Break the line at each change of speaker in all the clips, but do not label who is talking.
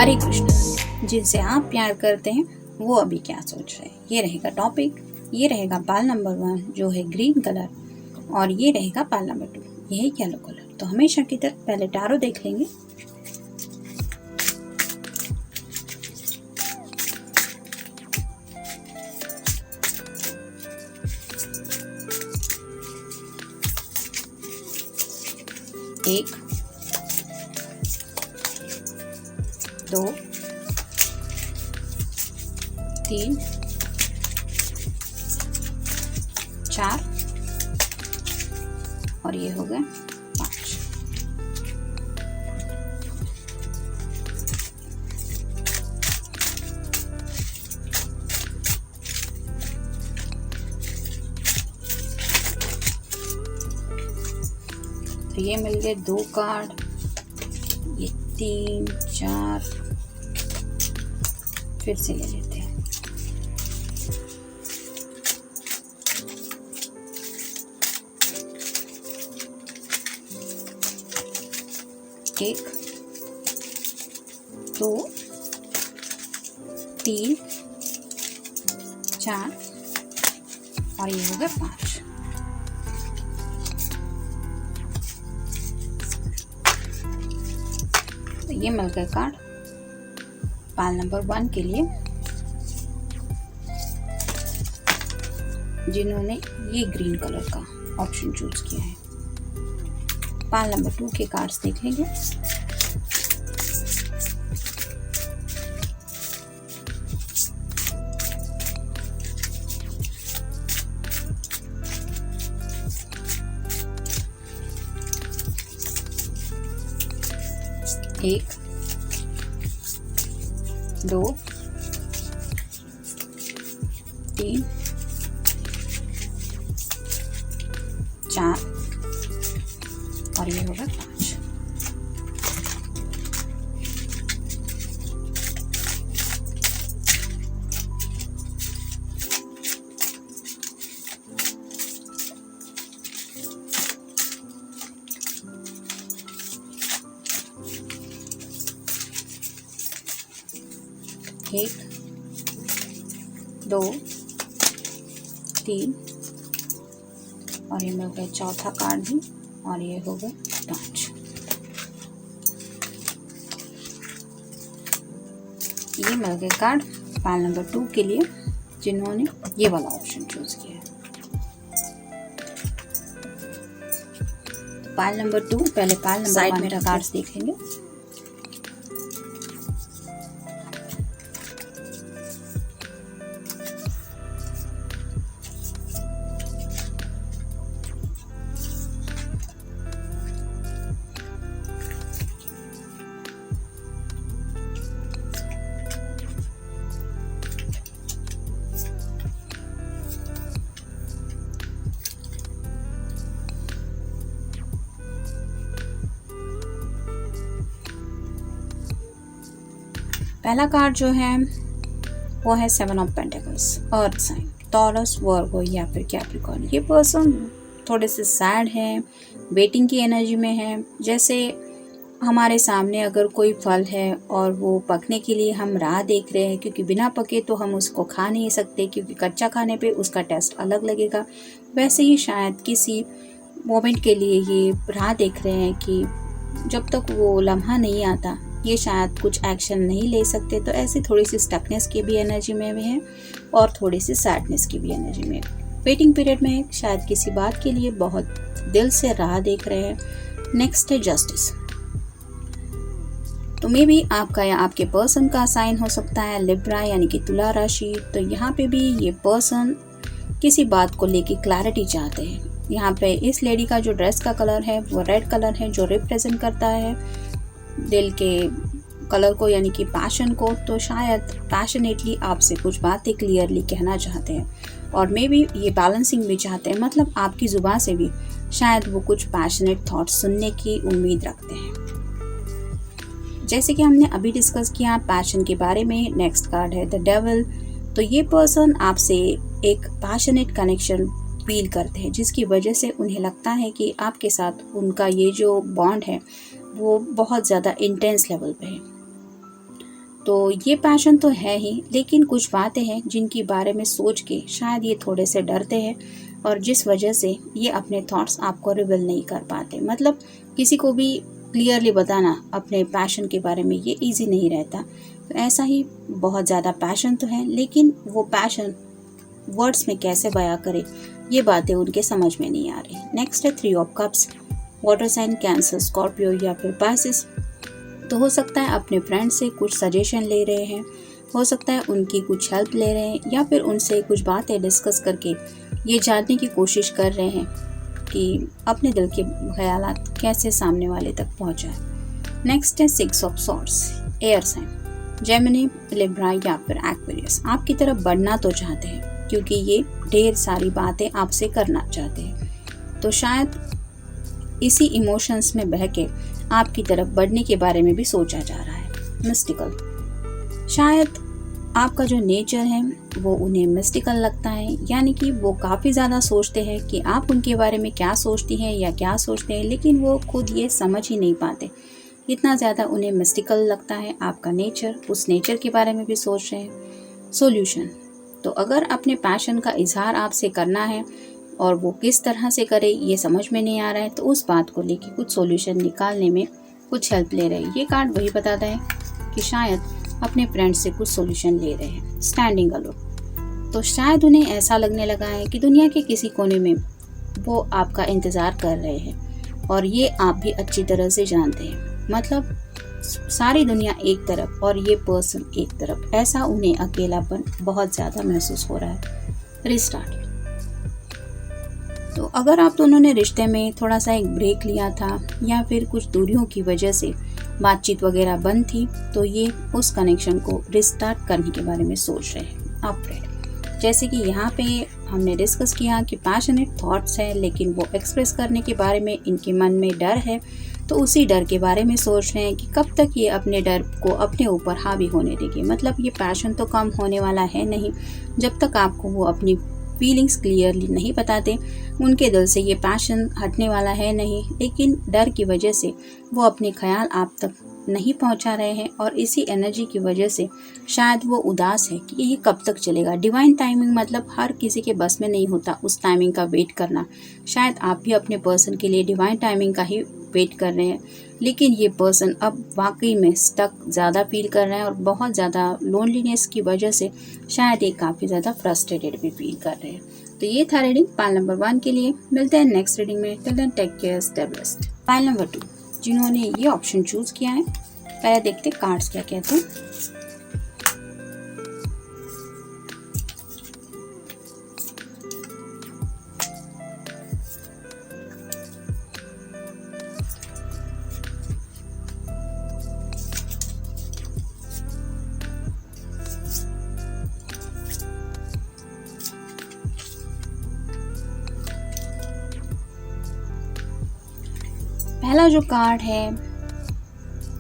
हरे कृष्ण। जिनसे आप प्यार करते हैं वो अभी क्या सोच रहे हैं, ये रहेगा टॉपिक। ये रहेगा पाल नंबर 1 जो है ग्रीन कलर, और ये रहेगा पाल नंबर 2 ये है येलो कलर। तो हमेशा की तरह पहले टैरो देख लेंगे। एक, दो, तीन, चार, और ये हो गए 5। तो ये मिल गए 2 कार्ड, ये 3, 4, फिर से ले लेते हैं। एक, 2, 3, 4, और ये हो गए 5। तो ये मिल गए कार्ड पाल नंबर 1 के लिए, जिन्होंने ये ग्रीन कलर का ऑप्शन चूज किया है। पाल नंबर 2 के कार्ड्स देख लेंगे। एक, 2, 3, 4, और ये होगा 5। एक, 2, 3, और ये मिल गया चौथा कार्ड भी, और ये हो गए 5। ये मिल गए कार्ड पाल नंबर 2 के लिए, जिन्होंने ये वाला ऑप्शन चूज किया है। पाल नंबर 2, पहले पाल नंबर 1 मेरा कार्ड्स देखेंगे। पहला कार्ड जो है वो है 7 of pentacles, earth sign, Taurus, Virgo या फिर कैप्रिकॉर्न। ये पर्सन थोड़े से सैड है, वेटिंग की एनर्जी में है। जैसे हमारे सामने अगर कोई फल है और वो पकने के लिए हम राह देख रहे हैं, क्योंकि बिना पके तो हम उसको खा नहीं सकते, क्योंकि कच्चा खाने पे उसका टेस्ट अलग लगेगा। वैसे ही शायद किसी मोमेंट के लिए ये राह देख रहे हैं कि जब तक वो लम्हा नहीं आता ये शायद कुछ एक्शन नहीं ले सकते। तो ऐसी थोड़ी सी स्टकनेस की भी एनर्जी में भी है, और थोड़ी सी सैडनेस की भी एनर्जी में। वेटिंग पीरियड में है, शायद किसी बात के लिए बहुत दिल से राह देख रहे हैं। नेक्स्ट है जस्टिस। तो मे भी आपका या आपके पर्सन का साइन हो सकता है लिब्रा यानी कि तुला राशि। तो यहाँ पे भी ये पर्सन किसी बात को लेके क्लैरिटी चाहते हैं। यहाँ पे इस लेडी का जो ड्रेस का कलर है वो रेड कलर है, जो रिप्रेजेंट करता है दिल के कलर को यानी कि पैशन को। तो शायद पैशनेटली आपसे कुछ बातें क्लियरली कहना चाहते हैं, और मे बी ये बैलेंसिंग भी चाहते हैं, मतलब आपकी जुबान से भी शायद वो कुछ पैशनेट थॉट्स सुनने की उम्मीद रखते हैं। जैसे कि हमने अभी डिस्कस किया पैशन के बारे में। नेक्स्ट कार्ड है द डेविल। तो ये पर्सन आपसे एक पैशनेट कनेक्शन फील करते हैं, जिसकी वजह से उन्हें लगता है कि आपके साथ उनका ये जो बॉन्ड है वो बहुत ज़्यादा इंटेंस लेवल पे है। तो ये पैशन तो है ही, लेकिन कुछ बातें हैं जिनके बारे में सोच के शायद ये थोड़े से डरते हैं और जिस वजह से ये अपने थॉट्स आपको रिवील नहीं कर पाते। मतलब किसी को भी क्लियरली बताना अपने पैशन के बारे में ये इजी नहीं रहता। तो ऐसा ही बहुत ज़्यादा पैशन तो है, लेकिन वो पैशन वर्ड्स में कैसे बयां करे ये बातें उनके समझ में नहीं आ रही। नेक्स्ट है 3 of cups, water sign, Cancer, Scorpio या फिर पाइसेस। तो हो सकता है अपने फ्रेंड से कुछ सजेशन ले रहे हैं, हो सकता है उनकी कुछ हेल्प ले रहे हैं या फिर उनसे कुछ बातें डिस्कस करके ये जानने की कोशिश कर रहे हैं कि अपने दिल के ख्यालात कैसे सामने वाले तक पहुंचाए। नेक्स्ट है 6 of swords, air sign, Gemini, Libra या फिर एक्वेरियस। आपकी तरफ बढ़ना तो चाहते हैं क्योंकि ये ढेर सारी बातें आपसे करना चाहते हैं। तो शायद इसी इमोशंस में बह के आपकी तरफ बढ़ने के बारे में भी सोचा जा रहा है। मिस्टिकल, शायद आपका जो नेचर है वो उन्हें मिस्टिकल लगता है, यानी कि वो काफ़ी ज़्यादा सोचते हैं कि आप उनके बारे में क्या सोचती हैं या क्या सोचते हैं, लेकिन वो खुद ये समझ ही नहीं पाते। इतना ज़्यादा उन्हें मिस्टिकल लगता है आपका नेचर, उस नेचर के बारे में भी सोच रहे हैं। सॉल्यूशन, तो अगर अपने पैशन का इजहार आपसे करना है और वो किस तरह से करे ये समझ में नहीं आ रहा है, तो उस बात को लेके कुछ सॉल्यूशन निकालने में कुछ हेल्प ले रहे हैं। ये कार्ड वही बताता है कि शायद अपने फ्रेंड से कुछ सॉल्यूशन ले रहे हैं। स्टैंडिंग अलोन, तो शायद उन्हें ऐसा लगने लगा है कि दुनिया के किसी कोने में वो आपका इंतज़ार कर रहे हैं और ये आप भी अच्छी तरह से जानते हैं। मतलब सारी दुनिया एक तरफ और ये पर्सन एक तरफ, ऐसा उन्हें अकेलापन बहुत ज़्यादा महसूस हो रहा है। रिस्टार्ट, तो अगर आप दोनों ने रिश्ते में थोड़ा सा एक ब्रेक लिया था या फिर कुछ दूरियों की वजह से बातचीत वगैरह बंद थी, तो ये उस कनेक्शन को रिस्टार्ट करने के बारे में सोच रहे हैं। अपग्रेड, जैसे कि यहाँ पे हमने डिस्कस किया कि पैशनेट थॉट्स है, लेकिन वो एक्सप्रेस करने के बारे में इनके मन में डर है। तो उसी डर के बारे में सोच रहे हैं कि कब तक ये अपने डर को अपने ऊपर हावी होने देंगे। मतलब ये पैशन तो कम होने वाला है नहीं जब तक आपको वो अपनी फीलिंग्स क्लियरली नहीं बताते। उनके दिल से ये पैशन हटने वाला है नहीं, लेकिन डर की वजह से वो अपने ख्याल आप तक नहीं पहुंचा रहे हैं और इसी एनर्जी की वजह से शायद वो उदास है कि ये कब तक चलेगा। डिवाइन टाइमिंग मतलब हर किसी के बस में नहीं होता उस टाइमिंग का वेट करना। शायद आप भी अपने पर्सन के लिए डिवाइन टाइमिंग का ही वेट कर रहे हैं, लेकिन ये पर्सन अब वाकई में स्टक ज़्यादा फील कर रहे हैं और बहुत ज़्यादा लोनलीनेस की वजह से शायद ये काफ़ी ज़्यादा फ्रस्ट्रेटेड भी फील कर रहे हैं। तो ये था रीडिंग पाइल नंबर 1 के लिए। मिलते हैं नेक्स्ट रीडिंग में। Till then take care, stay blessed. Pile number 2, जिन्होंने ये ऑप्शन चूज किया है, पहले देखते कार्ड्स क्या कहते हैं। पहला जो कार्ड है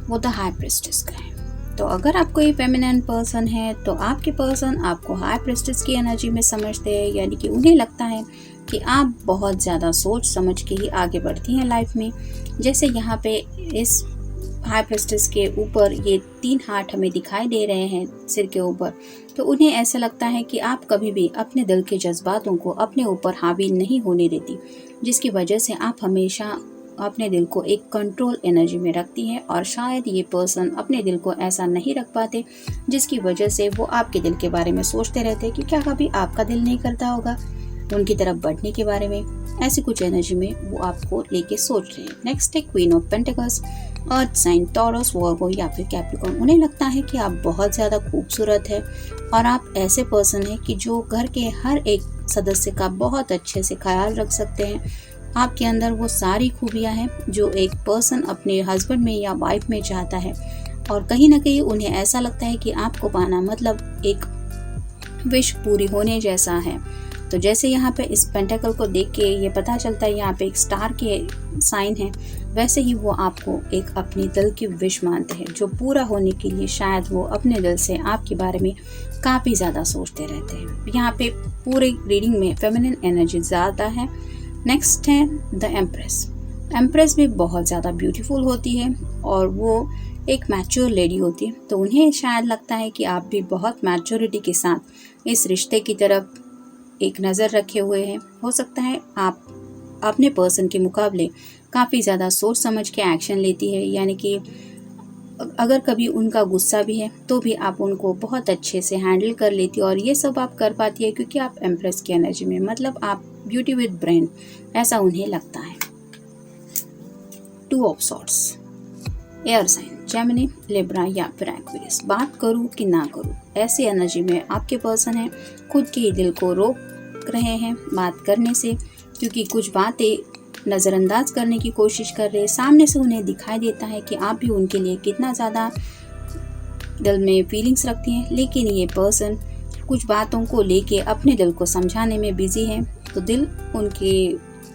वो द हाई प्रिस्टेस का है। तो अगर आप कोई फेमिनिन पर्सन है तो आपके पर्सन आपको हाई प्रिस्टेस की एनर्जी में समझते हैं, यानी कि उन्हें लगता है कि आप बहुत ज़्यादा सोच समझ के ही आगे बढ़ती हैं लाइफ में। जैसे यहाँ पे इस हाई प्रिस्टेस के ऊपर ये 3 हार्ट हमें दिखाई दे रहे हैं सिर के ऊपर, तो उन्हें ऐसा लगता है कि आप कभी भी अपने दिल के जज्बातों को अपने ऊपर हावी नहीं होने देती, जिसकी वजह से आप हमेशा अपने दिल को एक कंट्रोल एनर्जी में रखती है। और शायद ये पर्सन अपने दिल को ऐसा नहीं रख पाते, जिसकी वजह से वो आपके दिल के बारे में सोचते रहते हैं कि क्या कभी आपका दिल नहीं करता होगा उनकी तरफ बढ़ने के बारे में। ऐसी कुछ एनर्जी में वो आपको लेके सोच रहे हैं। नेक्स्ट है queen of pentacles, earth sign, Taurus, Virgo या फिर कैप्रिकॉर्न। उन्हें लगता है कि आप बहुत ज़्यादा खूबसूरत है और आप ऐसे पर्सन हैं कि जो घर के हर एक सदस्य का बहुत अच्छे से ख्याल रख सकते हैं। आपके अंदर वो सारी खूबियाँ हैं जो एक पर्सन अपने हस्बैंड में या वाइफ में चाहता है, और कहीं ना कहीं उन्हें ऐसा लगता है कि आपको पाना मतलब एक विश पूरी होने जैसा है। तो जैसे यहाँ पे इस पेंटाकल को देख के ये पता चलता है यहाँ पे एक स्टार के साइन है, वैसे ही वो आपको एक अपने दिल की विश मानते हैं जो पूरा होने के लिए शायद वो अपने दिल से आपके बारे में काफ़ी ज़्यादा सोचते रहते हैं। यहाँ पे पूरे रीडिंग में फेमिनिन एनर्जी ज़्यादा है। नेक्स्ट है द एम्प्रेस, एम्प्रेस भी बहुत ज़्यादा ब्यूटीफुल होती है और वो एक मैच्योर लेडी होती है, तो उन्हें शायद लगता है कि आप भी बहुत मैच्योरिटी के साथ इस रिश्ते की तरफ एक नज़र रखे हुए हैं। हो सकता है आप अपने पर्सन के मुकाबले काफ़ी ज़्यादा सोच समझ के एक्शन लेती है, यानी कि अगर कभी उनका गुस्सा भी है तो भी आप उनको बहुत अच्छे से हैंडल कर लेती है, और ये सब आप कर पाती है क्योंकि आप एम्प्रेस की एनर्जी में, मतलब आप ब्यूटी विद ब्रेन, ऐसा उन्हें लगता है। 2 of swords, air sign, Gemini, Libra या फिर एक्वेरियस। बात करूं कि ना करूं, ऐसी एनर्जी में आपके पर्सन है खुद के दिल को रोक रहे हैं बात करने से, क्योंकि कुछ बातें नज़रअंदाज करने की कोशिश कर रहे हैं। सामने से उन्हें दिखाई देता है कि आप भी उनके लिए कितना ज़्यादा दिल में फीलिंग्स रखती हैं, लेकिन ये पर्सन कुछ बातों को लेके अपने दिल को समझाने में बिजी है, तो दिल उनके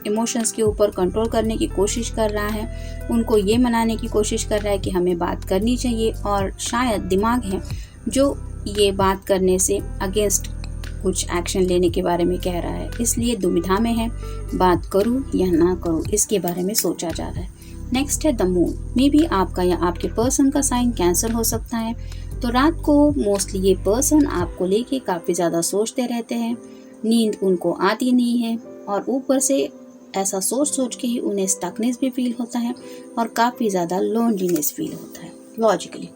इमोशंस के ऊपर कंट्रोल करने की कोशिश कर रहा है, उनको ये मनाने की कोशिश कर रहा है कि हमें बात करनी चाहिए, और शायद दिमाग है जो ये बात करने से अगेंस्ट कुछ एक्शन लेने के बारे में कह रहा है, इसलिए दुविधा में है, बात करूं या ना करूं, इसके बारे में सोचा जा रहा है। नेक्स्ट है द मून, मे बी आपका या आपके पर्सन का साइन कैंसर हो सकता है, तो रात को मोस्टली ये पर्सन आपको लेके काफ़ी ज़्यादा सोचते रहते हैं, नींद उनको आती नहीं है, और ऊपर से ऐसा सोच के ही उन्हें स्टकनेस भी फील होता है और काफ़ी ज़्यादा लोनलीनेस फील होता है। लॉजिकली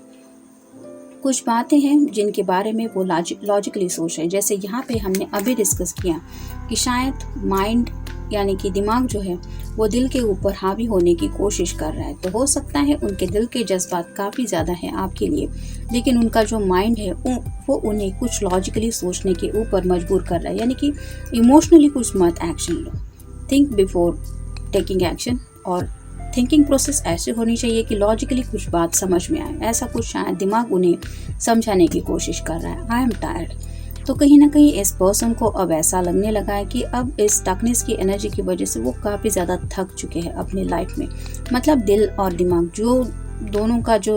कुछ बातें हैं जिनके बारे में वो लॉजिकली सोच रहे हैं, जैसे यहाँ पे हमने अभी डिस्कस किया कि शायद माइंड यानी कि दिमाग जो है वो दिल के ऊपर हावी होने की कोशिश कर रहा है, तो हो सकता है उनके दिल के जज्बात काफ़ी ज़्यादा हैं आपके लिए, लेकिन उनका जो माइंड है वो उन्हें कुछ लॉजिकली सोचने के ऊपर मजबूर कर रहा है, यानी कि इमोशनली कुछ मत एक्शन लो, थिंक बिफोर टेकिंग एक्शन, और थिंकिंग प्रोसेस ऐसे होनी चाहिए कि लॉजिकली कुछ बात समझ में आए, ऐसा कुछ शायद दिमाग उन्हें समझाने की कोशिश कर रहा है। आई एम टायर्ड, तो कहीं ना कहीं इस पर्सन को अब ऐसा लगने लगा है कि अब इस स्टकनेस की एनर्जी की वजह से वो काफ़ी ज़्यादा थक चुके हैं अपनी लाइफ में, मतलब दिल और दिमाग जो दोनों का जो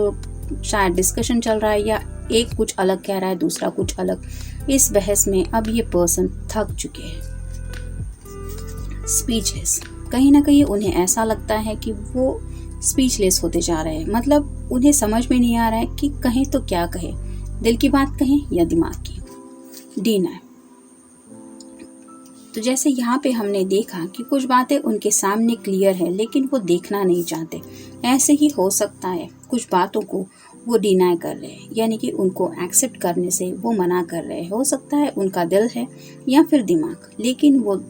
शायद डिस्कशन चल रहा है, या एक कुछ अलग कह रहा है दूसरा कुछ अलग, इस बहस में अब ये पर्सन थक चुके हैं। स्पीचलेस, कहीं ना कहीं उन्हें ऐसा लगता है कि वो स्पीचलेस होते जा रहे हैं, मतलब उन्हें समझ में नहीं आ रहा है कि कहें तो क्या कहें, दिल की बात कहें या दिमाग की। डिनाय, तो जैसे यहाँ पे हमने देखा कि कुछ बातें उनके सामने क्लियर है लेकिन वो देखना नहीं चाहते, ऐसे ही हो सकता है कुछ बातों को वो डिनाय कर रहे हैं, यानी कि उनको एक्सेप्ट करने से वो मना कर रहे हैं। हो सकता है उनका दिल है या फिर दिमाग, लेकिन वो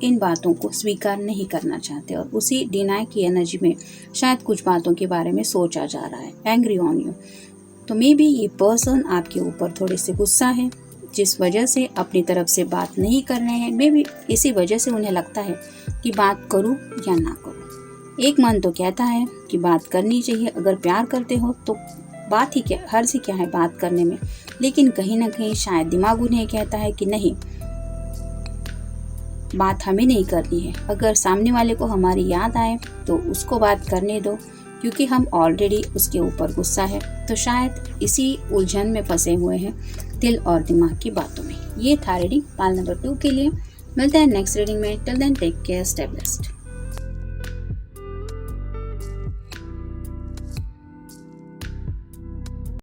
इन बातों को स्वीकार नहीं करना चाहते, और उसी डिनाई की एनर्जी में शायद कुछ बातों के बारे में सोचा जा रहा है। एंग्री ऑन यू, तो मे बी ये पर्सन आपके ऊपर थोड़े से गुस्सा है, जिस वजह से अपनी तरफ से बात नहीं कर रहे हैं। मे बी इसी वजह से उन्हें लगता है कि बात करूं या ना करूं। एक मन तो कहता है कि बात करनी चाहिए, अगर प्यार करते हो तो बात ही क्या, हर्ज ही क्या है बात करने में, लेकिन कहीं ना कहीं शायद दिमाग उन्हें कहता है कि नहीं, बात हमें नहीं करनी है, अगर सामने वाले को हमारी याद आए तो उसको बात करने दो, क्योंकि हम ऑलरेडी उसके ऊपर गुस्सा है। तो शायद इसी उलझन में फंसे हुए हैं दिल और दिमाग की बातों में। ये था रीडिंग पाल नंबर 2 के लिए। मिलते हैं नेक्स्ट रीडिंग में। Till then take care, stay blessed.